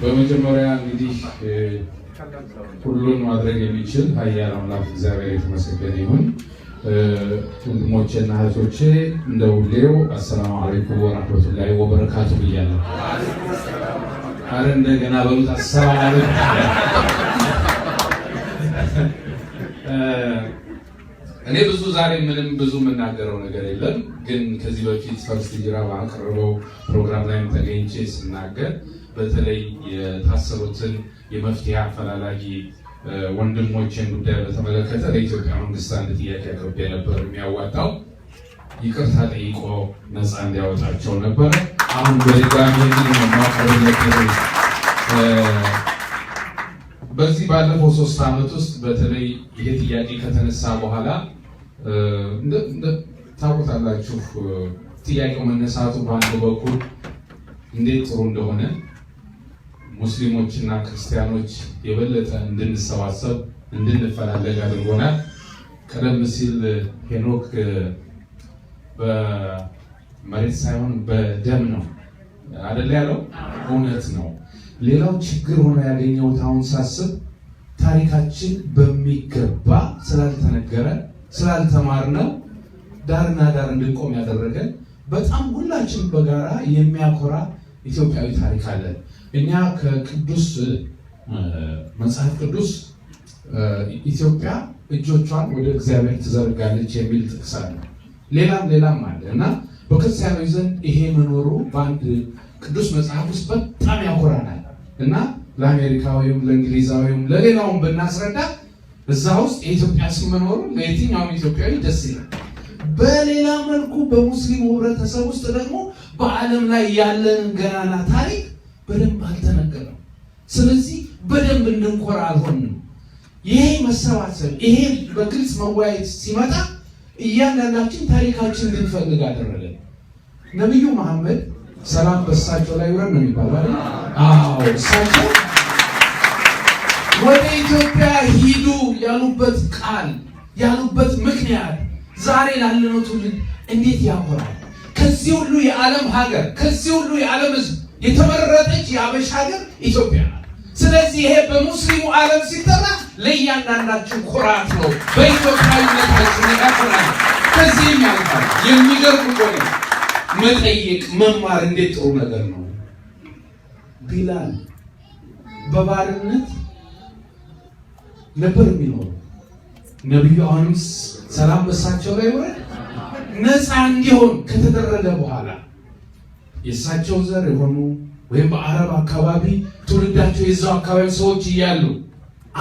በመጀመሪያ እንግዲህ ሁሉን ማድረግ የሚችል ኃያል አምላክ እግዚአብሔር የተመሰገነ ይሁን። ወንድሞቼና እህቶቼ እንደ ሁሌው አሰላሙ አለይኩም ወራህመቱላሂ ወበረካቱ ብያለሁ። አረ እንደገና በሉት አሰላሙ አለይኩም። እኔ ዛሬ ምንም ብዙ የምናገረው ነገር የለም። ግን ከዚህ በፊት ፈርስት ሂጅራ ባቀረበው ፕሮግራም ላይ ተገኝቼ ስናገር በተለይ የታሰሩትን የመፍትሄ አፈላላጊ ወንድሞችን ጉዳይ በተመለከተ ለኢትዮጵያ መንግስት አንድ ጥያቄ አቅርቤ ነበር። የሚያዋጣው ይቅርታ ጠይቆ ነፃ እንዲያወጣቸው ነበር። አሁን በድጋሚ በዚህ ባለፈው 3 ዓመት ውስጥ በተለይ ይሄ ጥያቄ ከተነሳ በኋላ ታውቁታላችሁ፣ ጥያቄው መነሳቱ በአንድ በኩል እንዴት ጥሩ እንደሆነ ሙስሊሞችና ክርስቲያኖች የበለጠ እንድንሰባሰብ እንድንፈላለግ አድርጎናል። ቀደም ሲል ሄኖክ በመሬት ሳይሆን በደም ነው አይደል ያለው? እውነት ነው። ሌላው ችግር ሆኖ ያገኘሁት አሁን ሳስብ ታሪካችን በሚገባ ስላልተነገረ ስላልተማርነው ዳርና ዳር እንድንቆም ያደረገን በጣም ሁላችን በጋራ የሚያኮራ ኢትዮጵያዊ ታሪክ አለን። እኛ ከቅዱስ መጽሐፍ ቅዱስ ኢትዮጵያ እጆቿን ወደ እግዚአብሔር ትዘርጋለች የሚል ጥቅስ አለ። ሌላም አለ እና በክርስቲያኖች ዘንድ ይሄ መኖሩ በአንድ ቅዱስ መጽሐፍ ውስጥ በጣም ያኮራናል እና ለአሜሪካዊውም ለእንግሊዛዊውም ለሌላውም ብናስረዳ እዛ ውስጥ የኢትዮጵያ ስም መኖሩ ለየትኛውም ኢትዮጵያዊ ደስ ይላል። በሌላ መልኩ በሙስሊም ህብረተሰብ ውስጥ ደግሞ በዓለም ላይ ያለን ገናና ታሪክ በደንብ አልተነገረም። ስለዚህ በደንብ እንድንኮራ አልሆንም። ይሄ መሰባሰብ ይሄ በግልጽ መወያየት ሲመጣ እያንዳንዳችን ታሪካችን እንድንፈልግ አደረገ። ነብዩ መሐመድ ሰላም በእሳቸው ላይ ይውረድ ነው የሚባለው። እሳቸው ወደ ኢትዮጵያ ሂዱ ያሉበት ቃል ያሉበት ምክንያት ዛሬ ላለነው ትውልድ እንዴት ያኮራል። ከዚህ ሁሉ የዓለም ሀገር ከዚህ ሁሉ የዓለም ህዝብ የተመረጠች የአበሻ ሀገር ኢትዮጵያ ናት። ስለዚህ ይሄ በሙስሊሙ ዓለም ሲጠራ ለእያንዳንዳችን ኩራት ነው። በኢትዮጵያዊነታችን ያኮራል። ከዚህም ያልፋል። የሚገርም ሆነ መጠየቅ መማር እንዴት ጥሩ ነገር ነው። ቢላል በባርነት ነበር የሚኖረው። ነብዩ አሁንም ሰላም በእሳቸው ላይ ይውረድ ነፃ እንዲሆን ከተደረገ በኋላ የእሳቸው ዘር የሆኑ ወይም በአረብ አካባቢ ትውልዳቸው የዛው አካባቢ ሰዎች እያሉ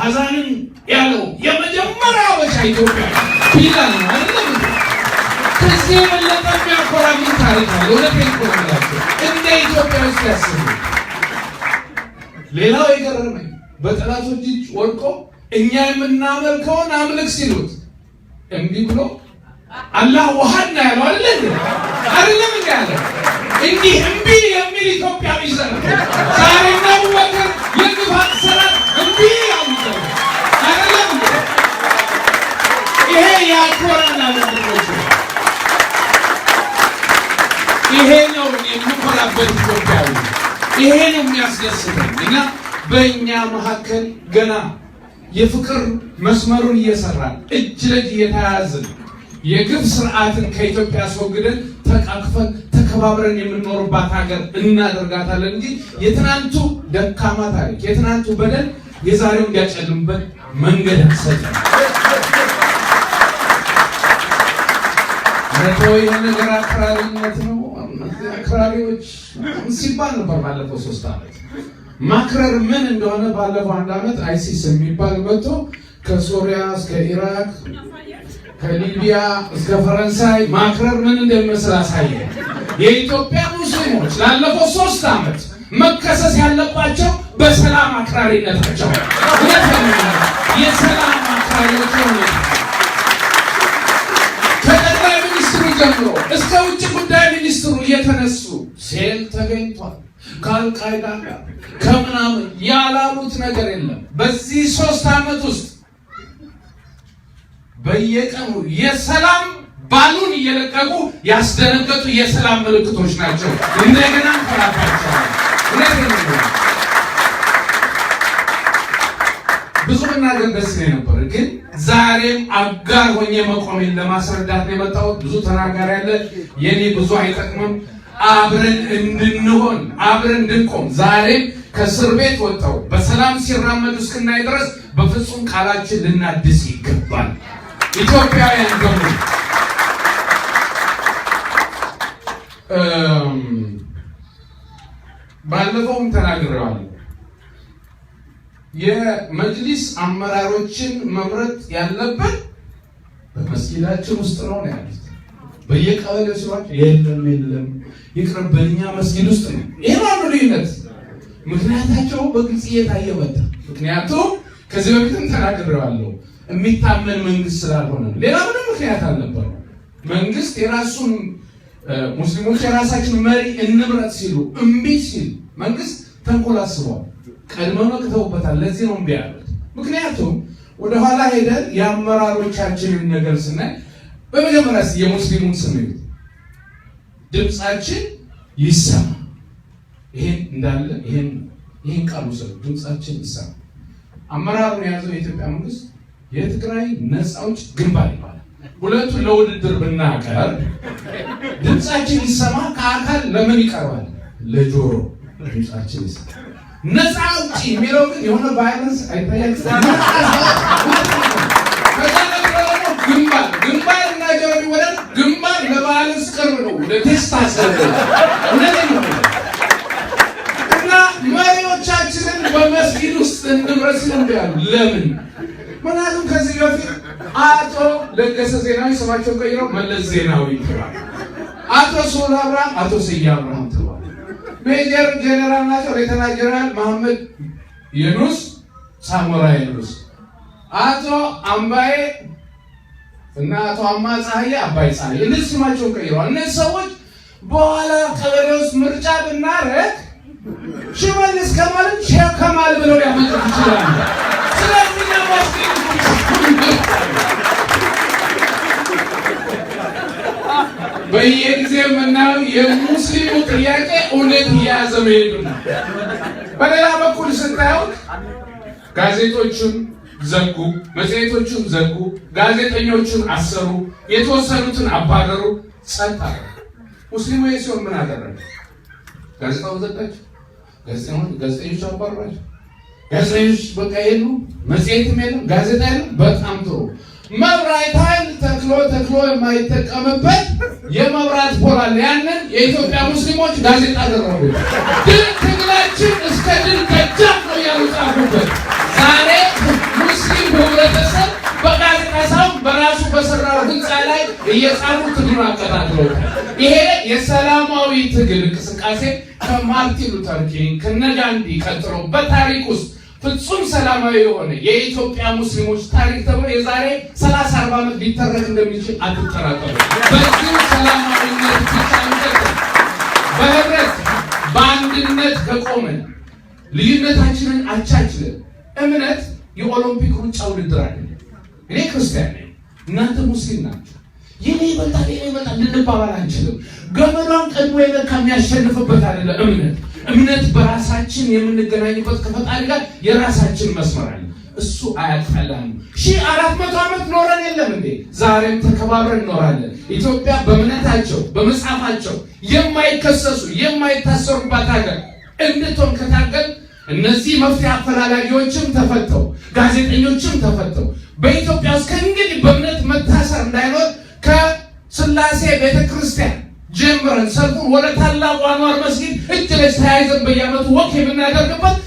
አዛንን ያለው የመጀመሪያ አበሻ ኢትዮጵያ ቢላል ነው አይደለም? ከዚህ የበለጠ የሚያኮራ ምን ታሪክ አለ? እውነቴን እኮ ነው የምላቸው። እንደ ኢትዮጵያ ውስጥ ያስቡ። ሌላው የገረመኝ በጠላቶች እጅ ወድቆ እኛ የምናመልከውን አምልክ ሲሉት እምቢ ብሎ አላህ ዋህድ ነው ያለው አይደለም እንዴ ያለው? እንዲህ እምቢ የሚል ኢትዮጵያዊ ዘር ዛሬ ነው ወገን የግፋት ሰራት እምቢ ያሉት አይደለም። ይሄ ያኮራናል። ይሄ ነው የምኮራበት ኢትዮጵያዊ። ይሄ ነው የሚያስደስተኝ እና በእኛ መካከል ገና የፍቅር መስመሩን እየሰራን እጅ ለእጅ እየተያያዝን የግፍ ስርዓትን ከኢትዮጵያ አስወግደን ተቃቅፈን ተከባብረን የምንኖርባት ሀገር እናደርጋታለን እንጂ የትናንቱ ደካማ ታሪክ የትናንቱ በደል የዛሬው እንዲያጨልምበት መንገድ አንሰጥም። ይሄ ነገር አክራሪነት ነው። አክራሪዎች ሲባል ነበር ባለፈው 3 ዓመት። ማክረር ምን እንደሆነ ባለፈው 1 ዓመት አይሲስ የሚባል መጥቶ ከሶሪያ እስከ ኢራቅ ከሊቢያ እስከ ፈረንሳይ ማክረር ምን እንደሚመስል አሳየ። የኢትዮጵያ ሙስሊሞች ላለፈው 3 ዓመት መከሰስ ያለባቸው በሰላም አክራሪነታቸው የሰላም አክራሪዎች ነው። ከጠቅላይ ሚኒስትሩ ጀምሮ እስከ ውጭ ጉዳይ ሚኒስትሩ እየተነሱ ሴል ተገኝቷል ከአልቃይዳ ጋር ከምናምን ያላሉት ነገር የለም። በዚህ 3 ዓመት ውስጥ በየቀኑ የሰላም ባሉን እየለቀቁ ያስደነገጡ የሰላም ምልክቶች ናቸው። እንደገና ፈራታቸው ብዙ መናገር ደስ ይለኝ ነበር፣ ግን ዛሬም አጋር ሆኜ መቆሜን ለማስረዳት ነው የመጣሁት። ብዙ ተናጋሪ ያለ የኔ ብዙ አይጠቅምም። አብረን እንድንሆን አብረን እንድንቆም ዛሬም ከእስር ቤት ወጣው በሰላም ሲራመዱ እስክናይ ድረስ በፍጹም ቃላችን ልናድስ ይገባል። ኢትዮጵያውያን ደግሞ ባለፈውም ተናግሬዋለሁ። የመጅሊስ አመራሮችን መምረጥ ያለበት በመስጊዳችን ውስጥ ነው ያሉት። በየቀበሌው ሲሏቸው የለም ይቅርብን እኛ መስጊድ ውስጥ ነው። ይሄ ነው ልዩነት። ምክንያታቸው በግልጽ እየታየ መጣ። ምክንያቱም ከዚህ በፊትም ተናግሬዋለሁ፣ የሚታመን መንግስት ስላልሆነ ነው። ሌላ ምንም ምክንያት አልነበረው። መንግስት የራሱን ሙስሊሞች የራሳችን መሪ እንምረጥ ሲሉ እምቢ ሲል መንግስት ተንኮል አስቧል። ቀድመው ነቅተውበታል። ለዚህ ነው እምቢ ያሉት። ምክንያቱም ወደኋላ ሄደን የአመራሮቻችንን ነገር ስናይ በመጀመሪያ የሙስሊሙን ስሜት ድምፃችን ይሰማ። ይሄን እንዳለ ይሄን ቃሉ ሰው ድምፃችን ይሰማ። አመራሩን የያዘው የኢትዮጵያ መንግስት የትግራይ ነፃ አውጪ ግንባር ይባላል። ሁለቱን ለውድድር ብናቀርብ ድምፃችን ይሰማ ከአካል ለምን ይቀርባል? ለጆሮ ድምፃችን ይሰማ። ነፃ አውጪ የሚለው ግን የሆነ ቫይለንስ አይታያችሁም? ግንባር እና ጆሮ ወደ ግንባር ለቫይለንስ ቅርብ ነው። ለቴስታ ሰለ እና መሪዎቻችንን በመስጊድ ውስጥ እንድምረስ እንዲያሉ ለምን? ምክንያቱም ከዚህ በፊት አቶ ለገሰ ዜናዊ ስማቸው ቀይረው መለስ ዜናዊ ተባሉ። አቶ ሶል አብርሃም አቶ ስዬ አብርሃም ተባሉ። ሜጀር ጀነራል ናቸው ሌተናል ጀነራል መሐመድ ዩኑስ ሳሞራ ዩኑስ፣ አቶ አምባዬ እና አቶ አማ ፀሐዬ አባይ ፀሐዬ፣ እነዚህ ስማቸውን ቀይረዋል። እነዚህ ሰዎች በኋላ ቀበሌ ውስጥ ምርጫ ብናረግ ሽመልስ ከማል ሼህ ከማል ብለው ሊያመጡ ይችላሉ። ስለዚህ በየጊዜው የምናየው የሙስሊሙ ጥያቄ እውነት እየያዘ መሄዱ ነው። በሌላ በኩል ስታዩት ጋዜጦቹን ዘጉ፣ መጽሔቶቹን ዘጉ፣ ጋዜጠኞቹን አሰሩ፣ የተወሰኑትን አባረሩ፣ ጸጥ አለ። ሙስሊሙ ሲሆን ምን አደረገ? ጋዜጣውን ዘጋቸው፣ ጋዜጠኞቹ አባረሯቸው። ጋዜጠኞች በቃ የሉም፣ መጽሔትም የለም፣ ጋዜጣ የለም። በጣም ጥሩ። መብራት ኃይል ተክሎ የማይጠቀምበት የመብራት ፖል አለ። ያንን የኢትዮጵያ ሙስሊሞች ጋዜጣ አደረጉ። ድል ትግላችን እስከ ድል ደጃፍ ነው ያሉ ጻፉበት። ዛሬ ሙስሊም ህብረተሰብ በጋዜጣ ሳይሆን በራሱ በሰራው ህንፃ ላይ እየጻፉ ትግሉን አቀጣጥለውታል። ይሄ የሰላማዊ ትግል እንቅስቃሴ ከማርቲን ሉተር ኪንግ ከነ ጋንዲ ቀጥሎ በታሪክ ውስጥ ፍጹም ሰላማዊ የሆነ የኢትዮጵያ ሙስሊሞች ታሪክ ተብሎ የዛሬ 30-40 ዓመት ሊተረክ እንደሚችል አትጠራጠሩ። በዚህ ሰላማዊነት ብቻ በህብረት በአንድነት ከቆመን ልዩነታችንን አቻችለን እምነት የኦሎምፒክ ሩጫ ውድድር አይደለም። እኔ ክርስቲያን ነኝ፣ እናንተ ሙስሊም ናቸው። የኔ ይበልጣል ልንባባል አንችልም። ገመዷን ቀድሞ የነካ የሚያሸንፍበት አይደለም እምነት በራሳችን የምንገናኝበት ከፈጣሪ ጋር የራሳችን መስመር አለ። እሱ አያጣላንም። 1400 ዓመት ኖረን የለም እንዴ? ዛሬም ተከባብረን እንኖራለን። ኢትዮጵያ በእምነታቸው በመጽሐፋቸው የማይከሰሱ የማይታሰሩባት ሀገር እንድትሆን ከታገል እነዚህ መፍትሄ አፈላላጊዎችም ተፈተው ጋዜጠኞችም ተፈተው በኢትዮጵያ ውስጥ ከእንግዲህ በእምነት መታሰር እንዳይኖር ከስላሴ ቤተክርስቲያን ጀምረን ሰልፉን ወደ ታላቁ አንዋር መስጊድ እጅ ለእጅ ተያይዘን በየዓመቱ ወክ የምናደርግበት